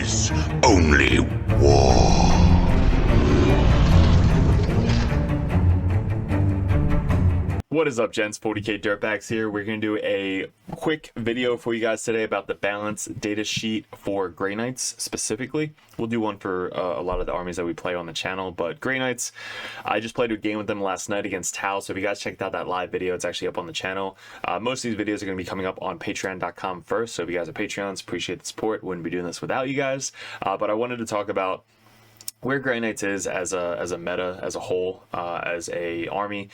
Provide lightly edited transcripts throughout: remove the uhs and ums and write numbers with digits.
is only war. What is up, gents? 40k Dirtbags here. We're going to do a quick video for you guys today about the balance data sheet for Grey Knights specifically. We'll do one for a lot of the armies that we play on the channel, but Grey Knights, I just played a game with them last night against Tau, so if you guys checked out that live video, it's actually up on the channel. Most of these videos are going to be coming up on patreon.com first, so if you guys are Patreons, appreciate the support. Wouldn't be doing this without you guys, but I wanted to talk about where Grey Knights is as a meta, as a whole, as a army,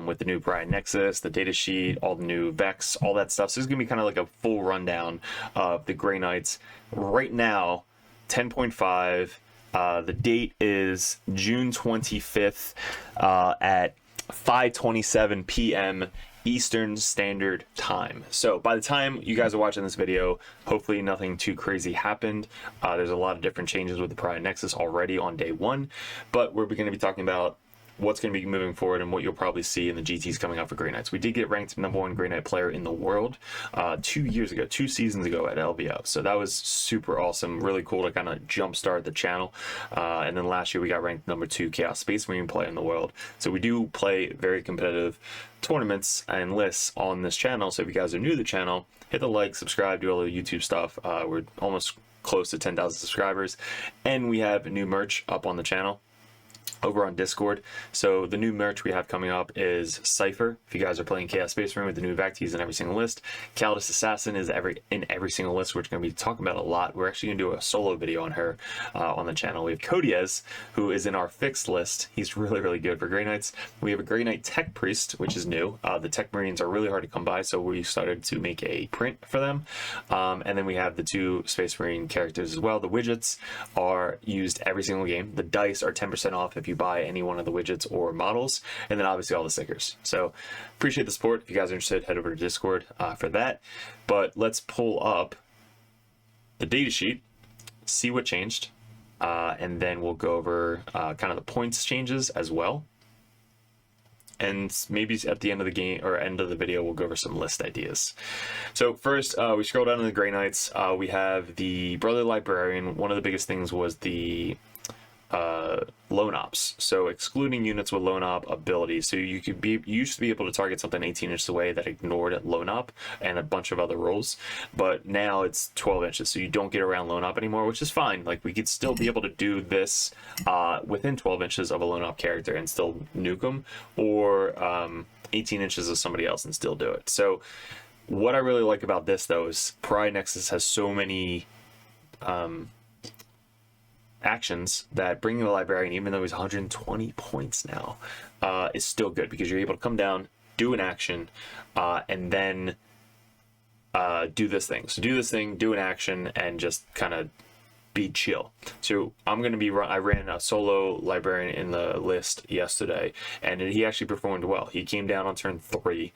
with the new Pariah Nexus, the data sheet, all the new Vex, all that stuff. So this is going to be kind of like a full rundown of the Grey Knights. Right now, 10.5, the date is June 25th at 5:27 p.m. Eastern Standard Time. So by the time you guys are watching this video, hopefully nothing too crazy happened. There's a lot of different changes with the Pariah Nexus already on day one, but we're going to be talking about what's going to be moving forward and what you'll probably see in the GTs coming out for Grey Knights. We did get ranked #1 Grey Knight player in the world 2 seasons ago at LVO. So that was super awesome, really cool to kind of jumpstart the channel. And then last year we got ranked #2 Chaos Space Marine player in the world. So we do play very competitive tournaments and lists on this channel. So if you guys are new to the channel, hit the like, subscribe, do all the YouTube stuff. We're almost close to 10,000 subscribers, and we have new merch up on the channel over on Discord. So the new merch we have coming up is Cypher. If you guys are playing Chaos Space Marine with the new Vect, he's in every single list. Kaldis Assassin is in every single list, which we're going to be talking about a lot. We're actually going to do a solo video on her on the channel. We have Codiez, who is in our fixed list. He's really, really good for Grey Knights. We have a Grey Knight Tech Priest, which is new. The Tech Marines are really hard to come by, so we started to make a print for them. And then we have the 2 Space Marine characters as well. The widgets are used every single game. The dice are 10% off if you buy any one of the widgets or models, and then obviously all the stickers. So appreciate the support. If you guys are interested, head over to Discord for that. But let's pull up the data sheet, see what changed, and then we'll go over kind of the points changes as well. And maybe at the end of the game or end of the video, we'll go over some list ideas. So first, we scroll down to the Grey Knights. We have the Brother Librarian. One of the biggest things was the lone ops, so excluding units with lone op abilities. So you used to be able to target something 18 inches away that ignored lone op and a bunch of other roles, but now it's 12 inches, so you don't get around lone op anymore, which is fine. Like, we could still be able to do this within 12 inches of a lone op character and still nuke them, or 18 inches of somebody else and still do it. So what I really like about this, though, is Pariah Nexus has so many actions that bringing the Librarian, even though he's 120 points now, is still good, because you're able to come down, do an action, and then do this thing. So do this thing, do an action, and just kind of be chill. So I'm going to be, I ran a solo Librarian in the list yesterday, and he actually performed well. He came down on turn 3,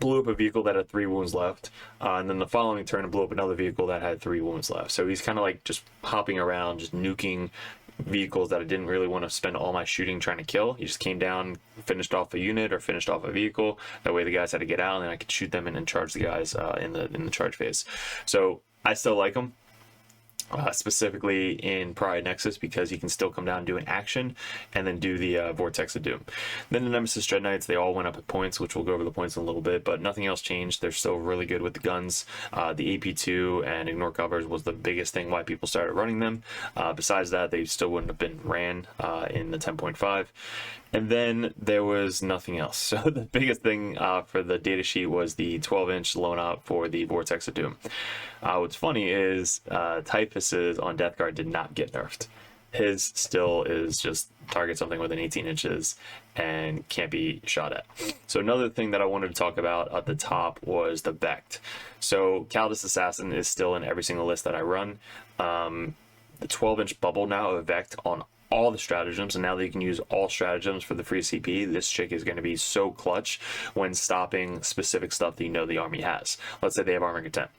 blew up a vehicle that had 3 wounds left, and then the following turn blew up another vehicle that had 3 wounds left. So he's kind of like just hopping around, just nuking vehicles that I didn't really want to spend all my shooting trying to kill. He just came down, finished off a unit or finished off a vehicle. That way the guys had to get out, and I could shoot them and then charge the guys in the charge phase. So I still like him. Specifically in Pariah Nexus, because you can still come down and do an action and then do the Vortex of Doom. Then the Nemesis Dread Knights, they all went up at points, which we'll go over the points in a little bit, but nothing else changed. They're still really good with the guns. The AP2 and Ignore Covers was the biggest thing why people started running them. Besides that, they still wouldn't have been ran in the 10.5. And then there was nothing else. So the biggest thing for the data sheet was the 12-inch lone op for the Vortex of Doom. What's funny is Typhus's on Death Guard did not get nerfed. His still is just target something within 18 inches and can't be shot at. So another thing that I wanted to talk about at the top was the Vect. So Kaldis Assassin is still in every single list that I run. The 12-inch bubble now of Vect on all the stratagems, and now that you can use all stratagems for the free CP, this chick is going to be so clutch when stopping specific stuff that you know the army has. Let's say they have armor content.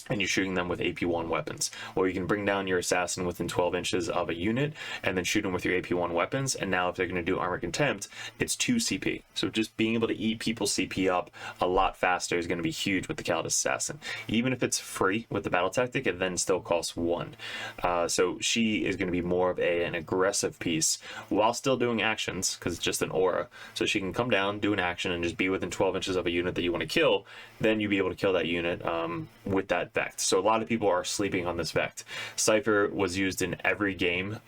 and you're shooting them with AP1 weapons. Or you can bring down your assassin within 12 inches of a unit and then shoot them with your AP1 weapons. And now if they're going to do armor contempt, it's 2 CP. So just being able to eat people's CP up a lot faster is going to be huge with the Kaldis assassin. Even if it's free with the battle tactic, it then still costs 1. So she is going to be more of an aggressive piece while still doing actions, because it's just an aura. So she can come down, do an action, and just be within 12 inches of a unit that you want to kill. Then you'll be able to kill that unit with that Vect. So a lot of people are sleeping on this Vect. Cypher was used in every game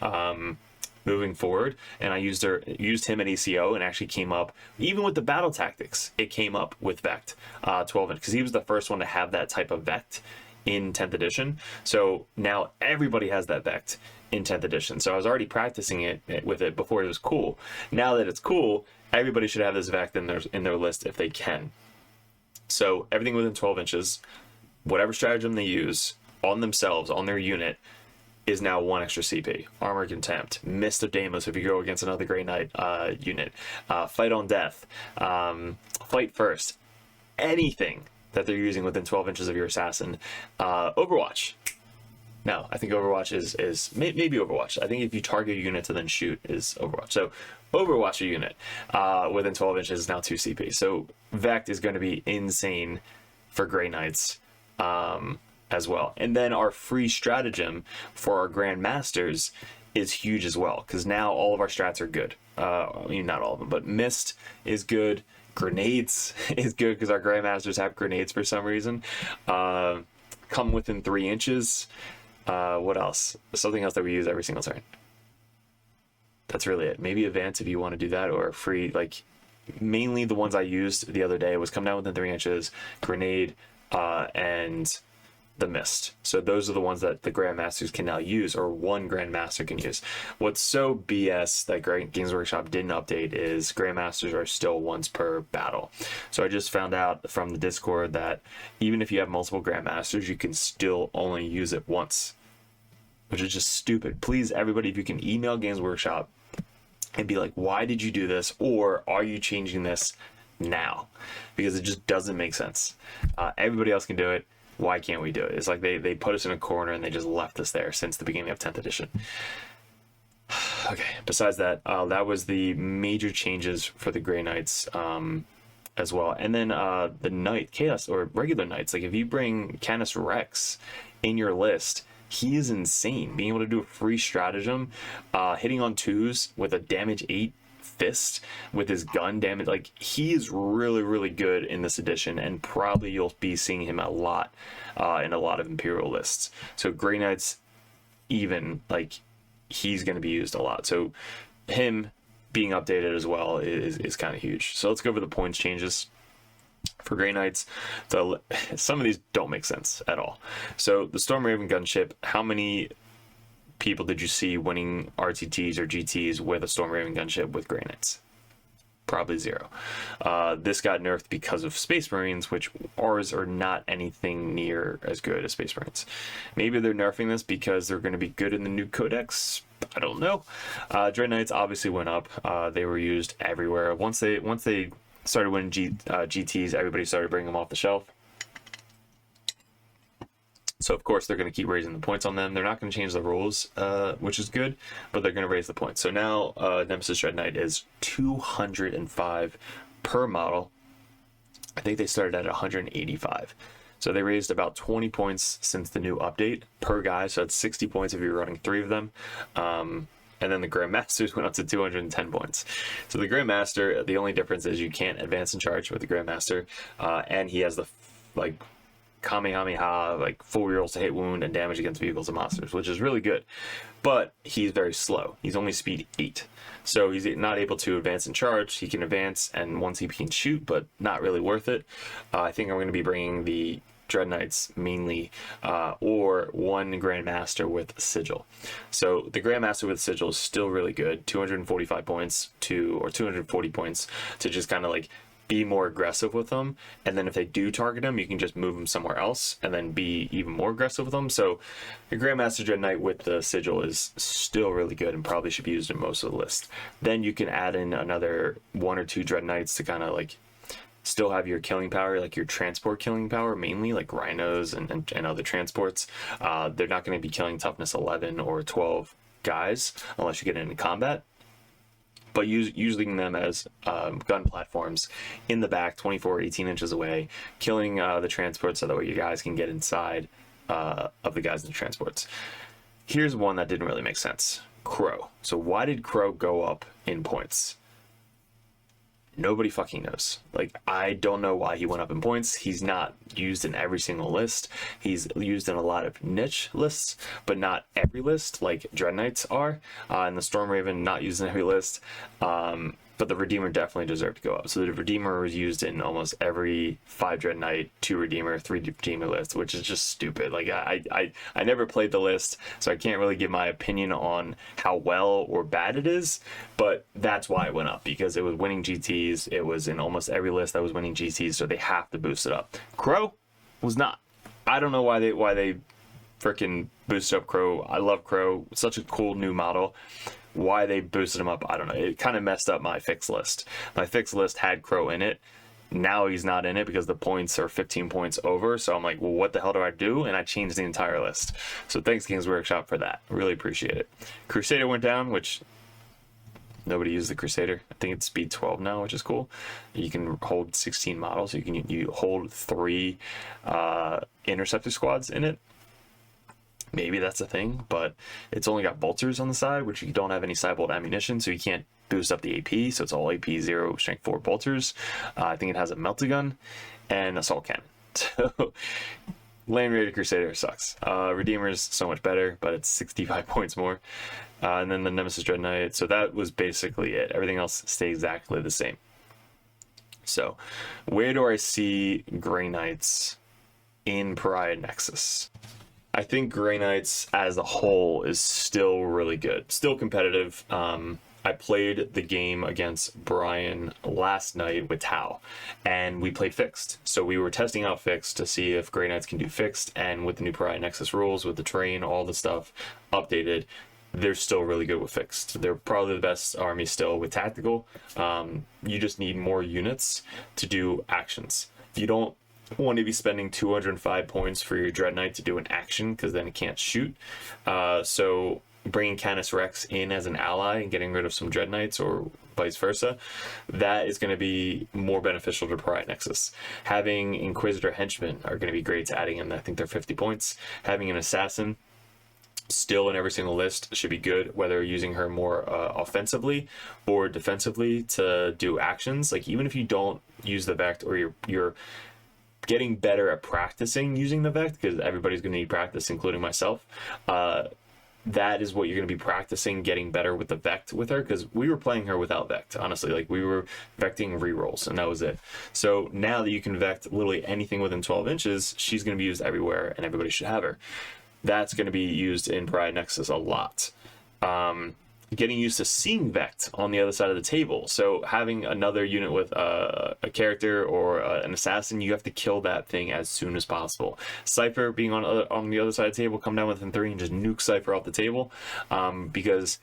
moving forward, and I used him at ECO and actually came up, even with the battle tactics, it came up with Vect 12 inch, because he was the first one to have that type of Vect in 10th edition. So now everybody has that Vect in 10th edition. So I was already practicing it with it before it was cool. Now that it's cool, everybody should have this Vect in their list if they can. So everything within 12 inches, whatever stratagem they use on themselves, on their unit, is now 1 extra CP. Armor Contempt, Mist of Deimos if you go against another Grey Knight unit, Fight on Death, Fight First, anything that they're using within 12 inches of your assassin. Overwatch. No, I think Overwatch is maybe Overwatch. I think if you target a unit to then shoot is Overwatch. So Overwatch a unit within 12 inches is now 2 CP. So Vect is going to be insane for Grey Knights as well. And then our free stratagem for our Grand Masters is huge as well, because now all of our strats are good. Not all of them, but Mist is good. Grenades is good because our Grandmasters have grenades for some reason. Come within 3 inches. What else? Something else that we use every single turn. That's really it. Maybe Advance if you want to do that, or free. Like mainly the ones I used the other day was come down within 3 inches, grenade, and the Mist. So those are the ones that the Grandmasters can now use, or one Grandmaster can use. What's so BS that Games Workshop didn't update is Grandmasters are still once per battle. So I just found out from the Discord that even if you have multiple Grandmasters, you can still only use it once, which is just stupid. Please, everybody, if you can email Games Workshop and be like, why did you do this? Or are you changing this now? Because it just doesn't make sense. Everybody else can do it. Why can't we do it? It's like they put us in a corner and they just left us there since the beginning of 10th edition. Okay, besides that, that was the major changes for the Grey Knights as well. And then the Knight, Chaos, or regular Knights, like if you bring Canis Rex in your list, he is insane. Being able to do a free stratagem, hitting on 2s with a damage 8 fist with his gun damage, like he is really good in this edition, and probably you'll be seeing him a lot in a lot of Imperial lists. So Grey Knights, even like he's going to be used a lot, so him being updated as well is kind of huge. So let's go over the points changes for Grey Knights. Some of these don't make sense at all. So the Stormraven gunship, how many people did you see winning RTTs or GTs with a Stormraven gunship with Grey Knights? Probably 0. This got nerfed because of Space Marines, which ours are not anything near as good as Space Marines. Maybe they're nerfing this because they're going to be good in the new codex. I don't know. Dread Knights obviously went up. They were used everywhere. Once they started winning GTs, everybody started bringing them off the shelf. So of course they're going to keep raising the points on them. They're not going to change the rules, which is good, but they're going to raise the points. So now Nemesis Dread Knight is 205 per model. I think they started at 185. So they raised about 20 points since the new update per guy. So it's 60 points if you're running 3 of them. And then the Grandmasters went up to 210 points. So the Grandmaster, the only difference is you can't advance and charge with the Grandmaster, and he has the Kamehameha, like full rerolls to hit, wound, and damage against vehicles and monsters, which is really good. But he's very slow. He's only speed 8. So he's not able to advance and charge. He can advance and once he can shoot, but not really worth it. I think I'm going to be bringing the Dread Knights mainly, or one Grandmaster with Sigil. So the Grandmaster with Sigil is still really good. 245 points or 240 points to just kind of like be more aggressive with them, and then if they do target them, you can just move them somewhere else and then be even more aggressive with them. So the Grandmaster Dread Knight with the Sigil is still really good and probably should be used in most of the list. Then you can add in another 1 or 2 Dread Knights to kind of like still have your killing power, like your transport killing power, mainly like rhinos and other transports. They're not going to be killing toughness 11 or 12 guys unless you get into combat. But using them as gun platforms in the back, 24, 18 inches away, killing the transports so that way you guys can get inside of the guys in the transports. Here's one that didn't really make sense. Crow. So why did Crow go up in points? Nobody fucking knows. Like, I don't know why he went up in points. He's not used in every single list. He's used in a lot of niche lists, but not every list, like Dread Knights are. And the Storm Raven, not used in every list. But the Redeemer definitely deserved to go up. So the Redeemer was used in almost every 5 Dread Knight, 2 Redeemer, 3 Redeemer list, which is just stupid. Like, I never played the list, so I can't really give my opinion on how well or bad it is, but that's why it went up, because it was winning GTs. It was in almost every list that was winning GTs, so they have to boost it up. Crow was not. I don't know why they freaking boosted up Crow. I love Crow. It's such a cool new model. Why they boosted him up, I don't know. It kind of messed up my fixed list. My fixed list had Crow in it. Now he's not in it because the points are 15 points over. So I'm like, well, what the hell do I do? And I changed the entire list. So thanks, Games Workshop, for that. Really appreciate it. Crusader went down, which nobody used the Crusader. I think it's speed 12 now, which is cool. You can hold 16 models. You hold 3 interceptor squads in it. Maybe that's a thing, but it's only got bolters on the side, which you don't have any sidebolt ammunition, so you can't boost up the AP, so it's all AP 0, strength 4 bolters. I think it has a melta gun and assault cannon. So Land Raider Crusader sucks. Redeemer's so much better, but it's 65 points more. And then the Nemesis Dread Knight, so that was basically it. Everything else stayed exactly the same. So where do I see Grey Knights in Pariah Nexus? I think Grey Knights as a whole is still really good, still competitive. I played the game against Brian last night with Tau, and we played fixed. So we were testing out fixed to see if Grey Knights can do fixed, and with the new Pariah Nexus rules, with the terrain, all the stuff updated, they're still really good with fixed. They're probably the best army still with tactical. You just need more units to do actions. You don't want to be spending 205 points for your Dread Knight to do an action, because then it can't shoot. So bringing Canis Rex in as an ally and getting rid of some Dread Knights, or vice versa, that is going to be more beneficial to Pariah Nexus. Having Inquisitor Henchmen are going to be great to adding in. I think they're 50 points. Having an Assassin still in every single list should be good, whether using her more offensively or defensively to do actions. Like, even if you don't use the Vect, or you're getting better at practicing using the Vect, because everybody's going to need practice, including myself. That is what you're going to be practicing, getting better with the Vect with her, because we were playing her without Vect, honestly. Like, we were Vecting rerolls, and that was it. So now that you can Vect literally anything within 12 inches, she's going to be used everywhere, and everybody should have her. That's going to be used in Pariah Nexus a lot. Getting used to seeing Vect on the other side of the table. So having another unit with a character or an assassin, you have to kill that thing as soon as possible. Cypher being on the other side of the table, come down within 3 and just nuke Cypher off the table, because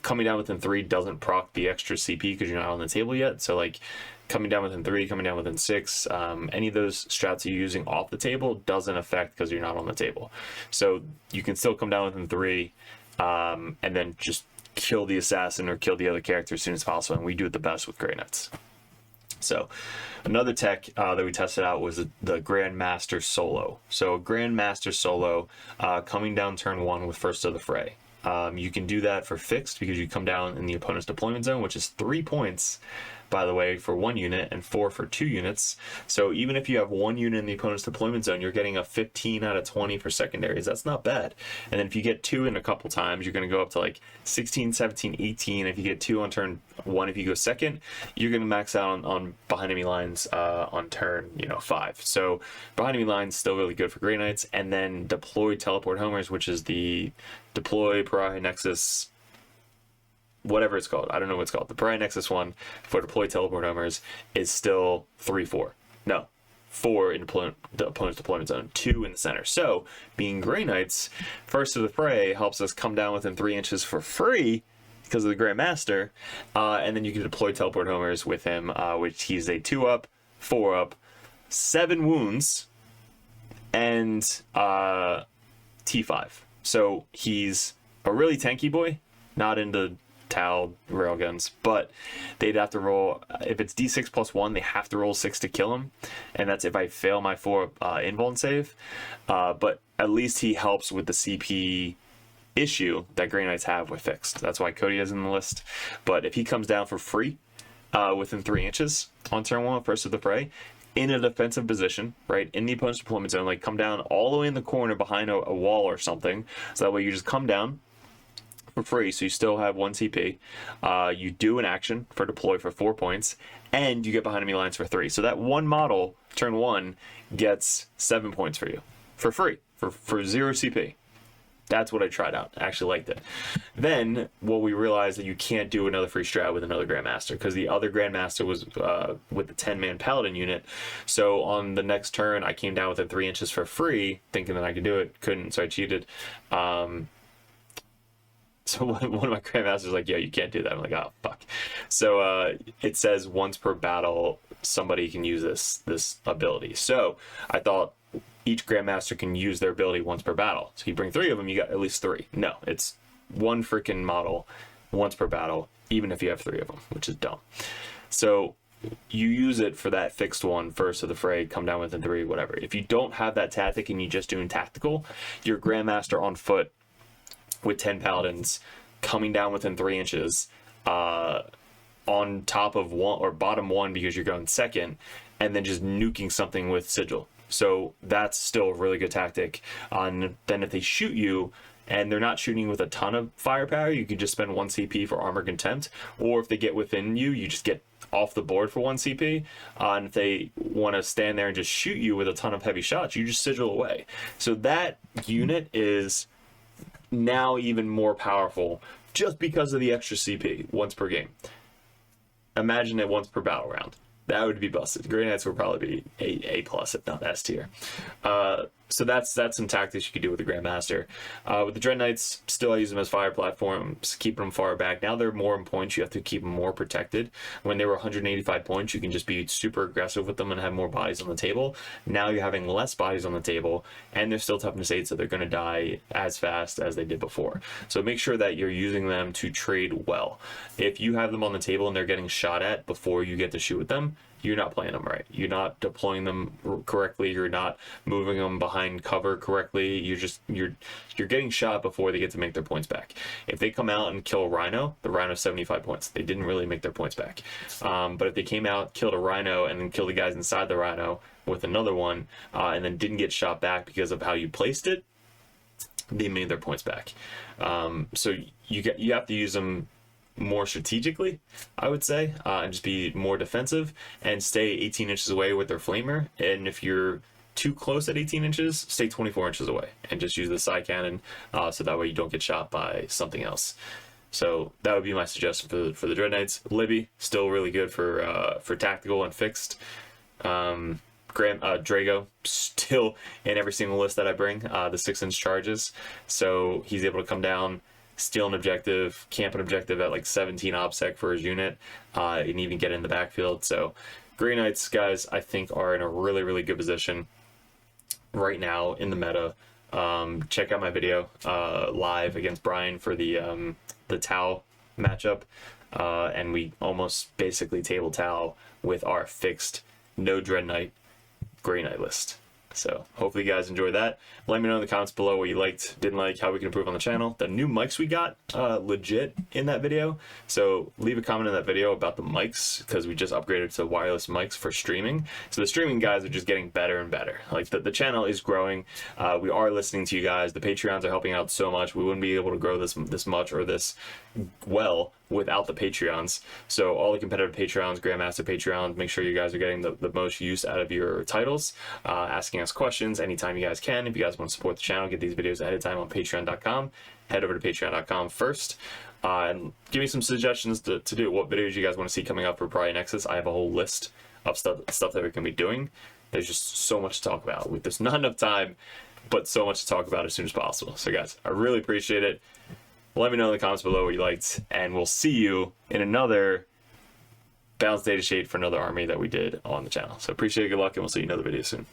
coming down within 3 doesn't proc the extra CP because you're not on the table yet. So like coming down within 3, coming down within 6, any of those strats you're using off the table doesn't affect because you're not on the table. So you can still come down within 3 and then just kill the assassin or kill the other character as soon as possible, and we do it the best with Grey Knights. So another tech that we tested out was the Grandmaster Solo. So Grandmaster Solo coming down turn 1 with First of the Fray. You can do that for fixed because you come down in the opponent's deployment zone, which is 3 points, by the way, for 1 unit and 4 for 2 units. So even if you have 1 unit in the opponent's deployment zone, you're getting a 15 out of 20 for secondaries. That's not bad. And then if you get 2 in a couple times, you're going to go up to like 16, 17, 18. If you get 2 on turn 1, if you go second, you're going to max out on behind enemy lines on turn 5. So behind enemy lines still really good for Grey Knights. And then deploy teleport homers, which is the deploy Pariah Nexus, whatever it's called. I don't know what it's called. The Pariah Nexus one for deploy teleport homers is still 3-4. No, 4 in the opponent's deployment zone, 2 in the center. So being Grey Knights, First of the Fray helps us come down within 3 inches for free because of the Grandmaster, and then you can deploy teleport homers with him, which he's a 2-up 4 up, 7 wounds, and T5. So he's a really tanky boy, not into Tau railguns, but they'd have to roll, if it's D6 plus 1, they have to roll 6 to kill him, and that's if I fail my 4 invuln save. But at least he helps with the CP issue that Grey Knights have with fixed. That's why Cody is in the list. But if he comes down for free within 3 inches on turn 1, first of the fray, in a defensive position, right, in the opponent's deployment zone, like come down all the way in the corner behind a wall or something, so that way you just come down for free, so you still have 1 CP. You do an action for deploy for 4 points, and you get behind enemy lines for 3. So that one model, turn 1, gets 7 points for you for free for 0 CP. That's what I tried out. I actually liked it. Then what we realized that you can't do another free strat with another Grandmaster, because the other Grandmaster was with the 10-man Paladin unit. So on the next turn, I came down within 3 inches for free, thinking that I could do it. Couldn't, so I cheated. So one of my Grandmasters was like, yeah, you can't do that. I'm like, oh, fuck. So it says once per battle, somebody can use this ability. So I thought each Grandmaster can use their ability once per battle. So you bring 3 of them, you got at least 3. No, it's 1 freaking model once per battle, even if you have 3 of them, which is dumb. So you use it for that fixed one, first of the fray, come down within 3, whatever. If you don't have that tactic and you're just doing tactical, your Grandmaster on foot with 10 Paladins coming down within 3 inches on top of 1 or bottom 1 because you're going second, and then just nuking something with Sigil. So that's still a really good tactic. And then if they shoot you and they're not shooting with a ton of firepower, you can just spend 1 CP for Armor Contempt. Or if they get within you, you just get off the board for 1 CP. And if they want to stand there and just shoot you with a ton of heavy shots, you just Sigil away. So that unit is now even more powerful just because of the extra CP once per game. Imagine it once per battle round. That would be busted. Grey Knights would probably be A plus, if not S tier. So that's some tactics you could do with the Grandmaster. With the Dread Knights, still I use them as fire platforms, keeping them far back. Now they're more in points, you have to keep them more protected. When they were 185 points, you can just be super aggressive with them and have more bodies on the table. Now you're having less bodies on the table, and they're still toughness 8, so they're going to die as fast as they did before. So make sure that you're using them to trade well. If you have them on the table and they're getting shot at before you get to shoot with them, you're not playing them right. You're not deploying them correctly. You're not moving them behind cover correctly. You're getting shot before they get to make their points back. If they come out and kill a Rhino, the Rhino's 75 points. They didn't really make their points back. But if they came out, killed a Rhino, and then killed the guys inside the Rhino with another one, and then didn't get shot back because of how you placed it, they made their points back. So you have to use them more strategically, I would say, and just be more defensive and stay 18 inches away with their flamer. And if you're too close at 18 inches, stay 24 inches away and just use the side cannon, so that way you don't get shot by something else. So that would be my suggestion for the Dread Knights. Libby, still really good for tactical and fixed. Drago, still in every single list that I bring, the 6-inch charges. So he's able to come down, steal an objective, camp an objective at like 17 OBSEC for his unit, and even get in the backfield. So Grey Knights, guys, I think are in a really, really good position right now in the meta. Check out my video live against Brian for the Tau matchup, and we almost basically table Tau with our fixed no Dread Knight Grey Knight list. So hopefully you guys enjoyed that. Let me know in the comments below what you liked, didn't like, how we can improve on the channel. The new mics we got, legit in that video. So leave a comment in that video about the mics, because we just upgraded to wireless mics for streaming. So the streaming guys are just getting better and better. Like the channel is growing. We are listening to you guys. The Patreons are helping out so much. We wouldn't be able to grow this much or this well without the Patreons. So all the competitive Patreons, Grandmaster Patreons, make sure you guys are getting the most use out of your titles, asking us questions anytime you guys can. If you guys want to support the channel, get these videos ahead of time on patreon.com. Head over to patreon.com first, and give me some suggestions to do. What videos you guys want to see coming up for Pariah Nexus. I have a whole list of stuff that we're going to be doing. There's just so much to talk about. There's not enough time, but so much to talk about as soon as possible. So guys, I really appreciate it. Let me know in the comments below what you liked, and we'll see you in another balanced data sheet for another army that we did on the channel. So appreciate it, good luck, and we'll see you in another video soon.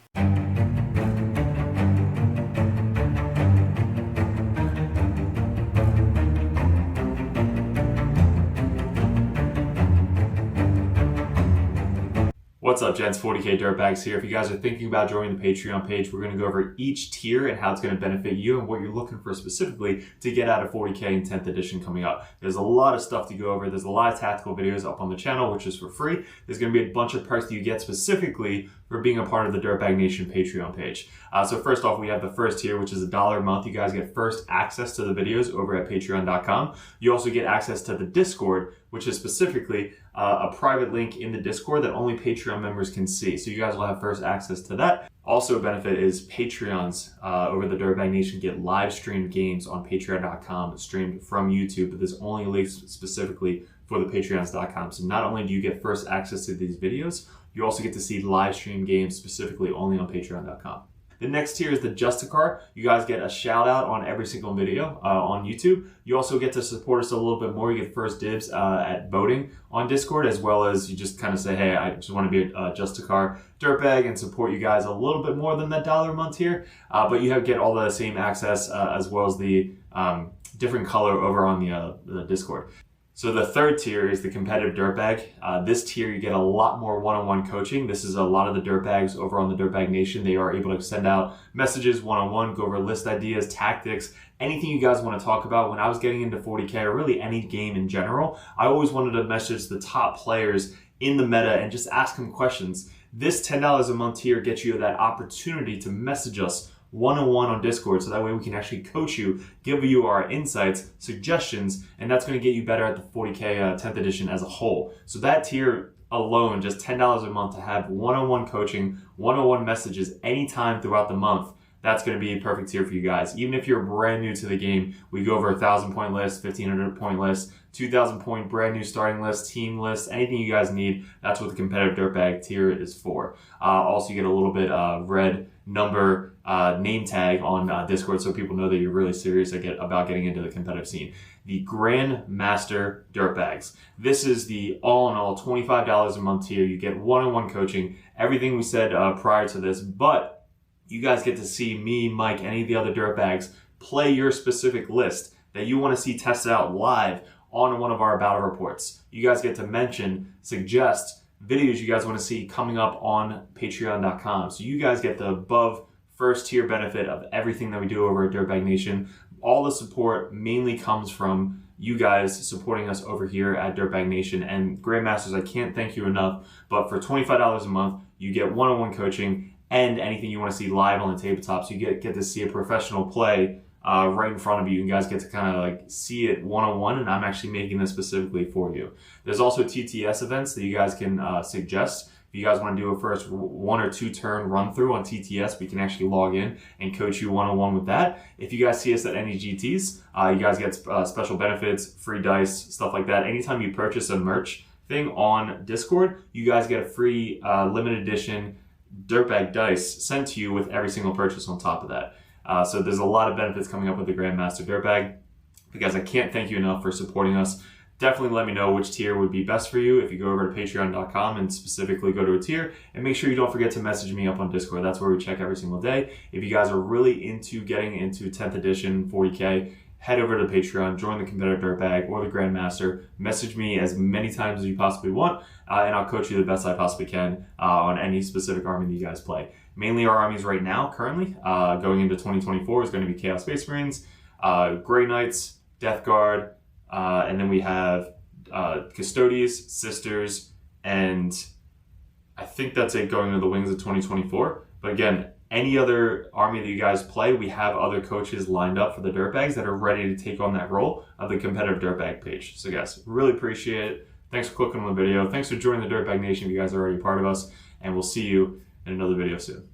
What's up, gents? 40k Dirtbags here. If you guys are thinking about joining the Patreon page, we're going to go over each tier and how it's going to benefit you and what you're looking for specifically to get out of 40k in 10th edition coming up. There's a lot of stuff to go over. There's a lot of tactical videos up on the channel, which is for free. There's going to be a bunch of perks that you get specifically for being a part of the Dirtbag Nation Patreon page. So first off, we have the first tier, which is $1 a month. You guys get first access to the videos over at patreon.com. You also get access to the Discord, which is specifically a private link in the Discord that only Patreon members can see. So you guys will have first access to that. Also a benefit is Patreons over the Dirtbag Nation get live streamed games on patreon.com streamed from YouTube, but there's only links specifically for the patreons.com. So not only do you get first access to these videos, you also get to see live stream games specifically only on patreon.com. The next tier is the Justicar. You guys get a shout out on every single video on YouTube. You also get to support us a little bit more. You get first dibs at voting on Discord, as well as you just kind of say, hey, I just want to be a Justicar Dirtbag and support you guys a little bit more than that $1 a month tier. But you get all the same access as well as the different color over on the Discord. So the third tier is the competitive Dirtbag. This tier, you get a lot more one-on-one coaching. This is a lot of the Dirtbags over on the Dirtbag Nation. They are able to send out messages one-on-one, go over list ideas, tactics, anything you guys want to talk about. When I was getting into 40K, or really any game in general, I always wanted to message the top players in the meta and just ask them questions. This $10 a month tier gets you that opportunity to message us one-on-one on Discord, so that way we can actually coach you, give you our insights, suggestions, and that's going to get you better at the 40k 10th edition as a whole. So that tier alone, just $10 a month to have one-on-one coaching, one-on-one messages anytime throughout the month, that's going to be a perfect tier for you guys. Even if you're brand new to the game, we go over 1,000 point list, 1,500 point list, 2,000 point brand new starting list, team list, anything you guys need. That's what the competitive Dirtbag tier is for. Also, you get a little bit red number name tag on Discord, so people know that you're really serious about getting into the competitive scene. The Grandmaster Dirtbags. This is the all-in-all $25 a month tier. You get one-on-one coaching, everything we said prior to this, but you guys get to see me, Mike, any of the other Dirtbags play your specific list that you want to see tested out live on one of our battle reports. You guys get to mention, suggest videos you guys want to see coming up on patreon.com. So you guys get the above first tier benefit of everything that we do over at Dirtbag Nation. All the support mainly comes from you guys supporting us over here at Dirtbag Nation. And Grandmasters, I can't thank you enough, but for $25 a month, you get one-on-one coaching and anything you want to see live on the tabletop. So you get to see a professional play right in front of you. You guys get to kind of like see it one-on-one, and I'm actually making this specifically for you. There's also TTS events that you guys can suggest. If you guys want to do a first 1 or 2 turn run through on TTS, we can actually log in and coach you one-on-one with that. If you guys see us at any GTs, you guys get special benefits, free dice, stuff like that. Anytime you purchase a merch thing on Discord, you guys get a free limited edition Dirtbag dice sent to you with every single purchase on top of that. So there's a lot of benefits coming up with the Grandmaster Dirtbag. Because I can't thank you enough for supporting us. Definitely let me know which tier would be best for you if you go over to patreon.com and specifically go to a tier. And make sure you don't forget to message me up on Discord. That's where we check every single day. If you guys are really into getting into 10th edition 40k, head over to Patreon, join the competitive Dirtbag or the Grandmaster. Message me as many times as you possibly want, and I'll coach you the best I possibly can on any specific army that you guys play. Mainly our armies right now, currently, going into 2024, is going to be Chaos Space Marines, Grey Knights, Death Guard, and then we have Custodes, Sisters, and I think that's it going into the wings of 2024. But again, any other army that you guys play, we have other coaches lined up for the Dirtbags that are ready to take on that role of the competitive Dirtbag page. So guys, really appreciate it. Thanks for clicking on the video. Thanks for joining the Dirtbag Nation if you guys are already a part of us. And we'll see you in another video soon.